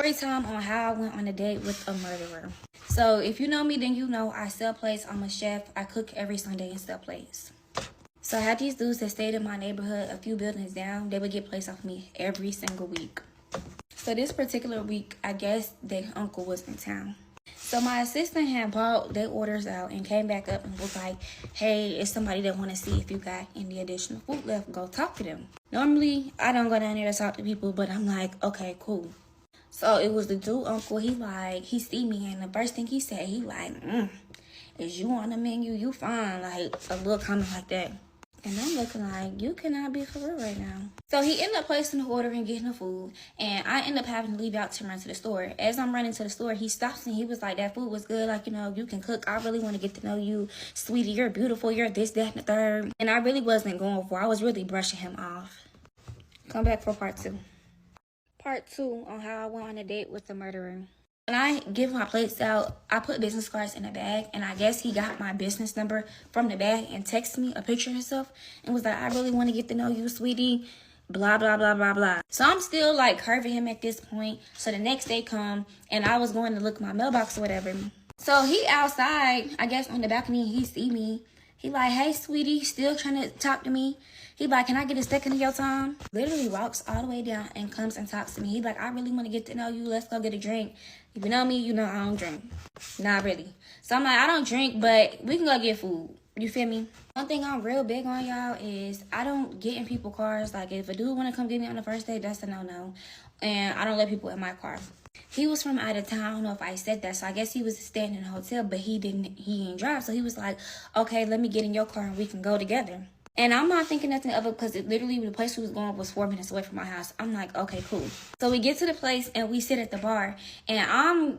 Story time on how I went on a date with a murderer. So if you know me, then you know I sell plates. I'm a chef. I cook every Sunday and sell plates. So I had these dudes that stayed in my neighborhood a few buildings down. They would get plates off me every single week. So this particular week, I guess their uncle was in town. So my assistant had brought their orders out and came back up and was like, hey, it's somebody that want to see if you got any additional food left. Go talk to them. Normally, I don't go down there to talk to people, but I'm like, okay, cool. So it was the dude uncle. He see me, and the first thing he said, he like, is you on the menu? You fine. Like a little comment like that. And I'm looking like, you cannot be for real right now. So he ended up placing the order and getting the food. And I ended up having to leave out to run to the store. As I'm running to the store, he stops and he was like, that food was good. Like, you know, you can cook. I really want to get to know you. Sweetie, you're beautiful. You're this, that, and the third. And I really wasn't going for it. I was really brushing him off. Come back for part 2. Part 2 on how I went on a date with the murderer. When I give my plates out, I put business cards in a bag, and I guess he got my business number from the bag and texted me a picture of himself and was like, I really want to get to know you, sweetie, blah, blah, blah, blah, blah. So I'm still like curving him at this point. So the next day come, and I was going to look at my mailbox or whatever. So he outside, I guess on the balcony, he see me. He like, hey, sweetie, still trying to talk to me. He like, can I get a second of your time? Literally walks all the way down and comes and talks to me. He like, I really want to get to know you. Let's go get a drink. If you know me, you know I don't drink. Not really. So I'm like, I don't drink, but we can go get food. You feel me? One thing I'm real big on, y'all, is I don't get in people's cars. Like, if a dude want to come get me on the first date, that's a no-no. And I don't let people in my car. He was from out of town. I don't know if I said that. So I guess he was staying in a hotel, but he didn't drive. So he was like, okay, let me get in your car and we can go together. And I'm not thinking nothing of it because literally the place we was going was 4 minutes away from my house. I'm like, okay, cool. So we get to the place and we sit at the bar and I'm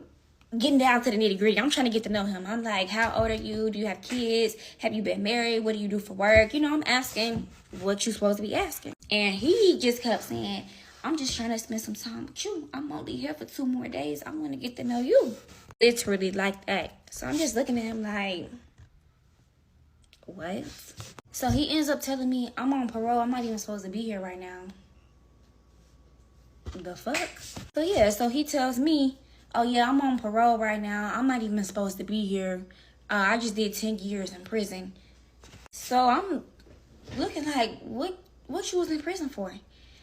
getting down to the nitty gritty. I'm trying to get to know him. I'm like, how old are you? Do you have kids? Have you been married? What do you do for work? You know, I'm asking what you're supposed to be asking. And he just kept saying, I'm just trying to spend some time with you. I'm only here for 2 more days. I want to get to know you. Literally like that. So I'm just looking at him like, what? So he ends up telling me I'm on parole. I'm not even supposed to be here right now. The fuck? So yeah, so he tells me, oh yeah, I'm on parole right now. I'm not even supposed to be here. I just did 10 years in prison. So I'm looking like, what you was in prison for?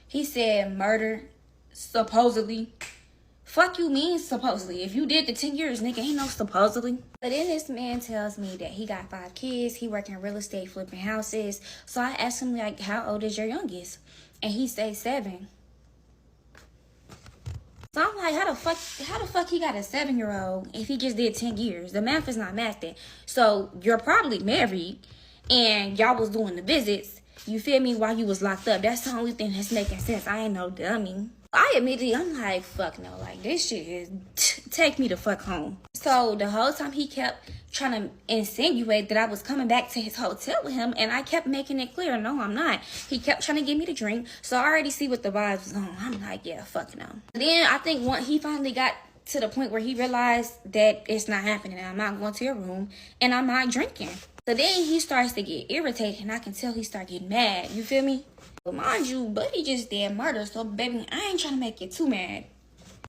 He said murder, supposedly. Fuck you mean supposedly? If you did the 10 years, nigga, ain't no supposedly. But then this man tells me that he got 5 kids. He working real estate, flipping houses. So I asked him, like, how old is your youngest? And he said 7. So I'm like, how the fuck he got a 7-year-old if he just did 10 years? The math is not mathing. So you're probably married and y'all was doing the visits. You feel me? While you was locked up. That's the only thing that's making sense. I ain't no dummy. I'm like, fuck no. Like, this shit is, take me the fuck home. So the whole time he kept trying to insinuate that I was coming back to his hotel with him. And I kept making it clear, no, I'm not. He kept trying to get me to drink. So I already see what the vibes was on. I'm like, yeah, fuck no. Then I think once he finally got to the point where he realized that it's not happening. I'm not going to your room and I'm not drinking. So then he starts to get irritated and I can tell he start getting mad. You feel me? But mind you, Buddy just did murder. So baby, I ain't trying to make you too mad.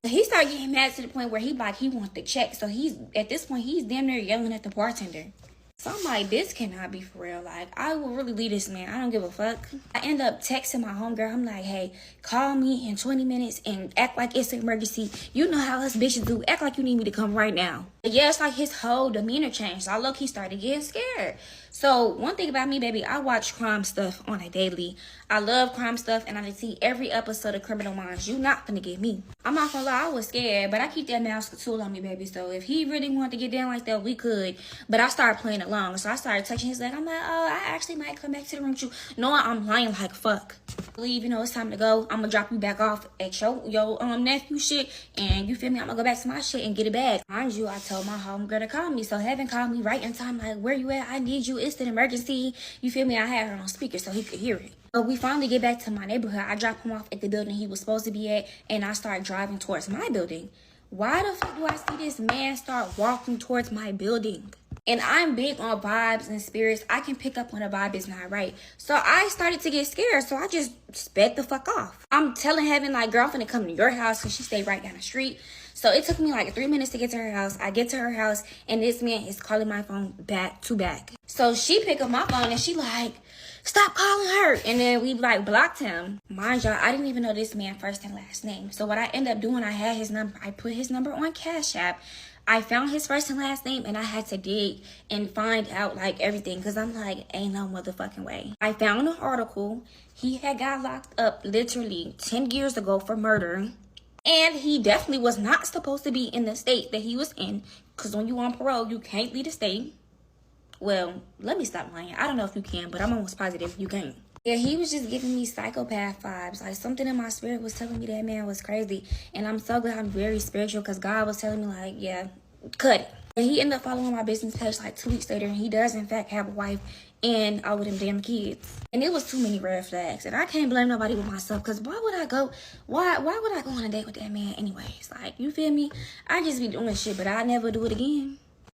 So he started getting mad to the point where he want the check. So at this point, he's damn near yelling at the bartender. So I'm like, this cannot be for real. Like, I will really leave this man. I don't give a fuck. I end up texting my homegirl. I'm like, hey, call me in 20 minutes and act like it's an emergency. You know how us bitches do. Act like you need me to come right now. But yeah, it's like his whole demeanor changed. So I low-key started getting scared. So one thing about me, baby, I watch crime stuff on a daily. I love crime stuff and I see every episode of Criminal Minds. You not gonna get me. I'm not gonna lie, I was scared, but I keep that mask tool on me, baby. So if he really wanted to get down like that, we could. But I started playing along. So I started touching his leg. I'm like, oh, I actually might come back to the room with you. No, I'm lying like fuck. Leave, you know, it's time to go. I'm gonna drop you back off at your nephew shit. And you feel me? I'm gonna go back to my shit and get it back. Mind you, I told my homegirl to call me. So Heaven called me right in time, like, where you at? I need you. It's an emergency. You feel me? I had her on speaker so he could hear it. So we finally get back to my neighborhood. I dropped him off at the building he was supposed to be at, and I start driving towards my building. Why the fuck do I see this man start walking towards my building? And I'm big on vibes and spirits. I can pick up when a vibe is not right. So I started to get scared. So I just sped the fuck off. I'm telling Heaven, like, girl, I'm finna come to your house because she stayed right down the street. So it took me like 3 minutes to get to her house. I get to her house and this man is calling my phone back to back. So she picked up my phone and she like, stop calling her. And then we like blocked him. Mind y'all, I didn't even know this man first and last name. So what I ended up doing, I had his number. I put his number on Cash App. I found his first and last name and I had to dig and find out like everything because I'm like, ain't no motherfucking way. I found an article. He had got locked up literally 10 years ago for murder. And he definitely was not supposed to be in the state that he was in because when you on parole, you can't leave the state. Well, let me stop lying. I don't know if you can, but I'm almost positive you can't. Yeah, he was just giving me psychopath vibes. Like, something in my spirit was telling me that man was crazy. And I'm so glad I'm very spiritual because God was telling me, like, yeah, cut it. And he ended up following my business page like 2 weeks later. And he does, in fact, have a wife and all of them damn kids. And it was too many red flags. And I can't blame nobody but myself because why would I go on a date with that man anyways? Like, you feel me? I just be doing shit, but I never do it again.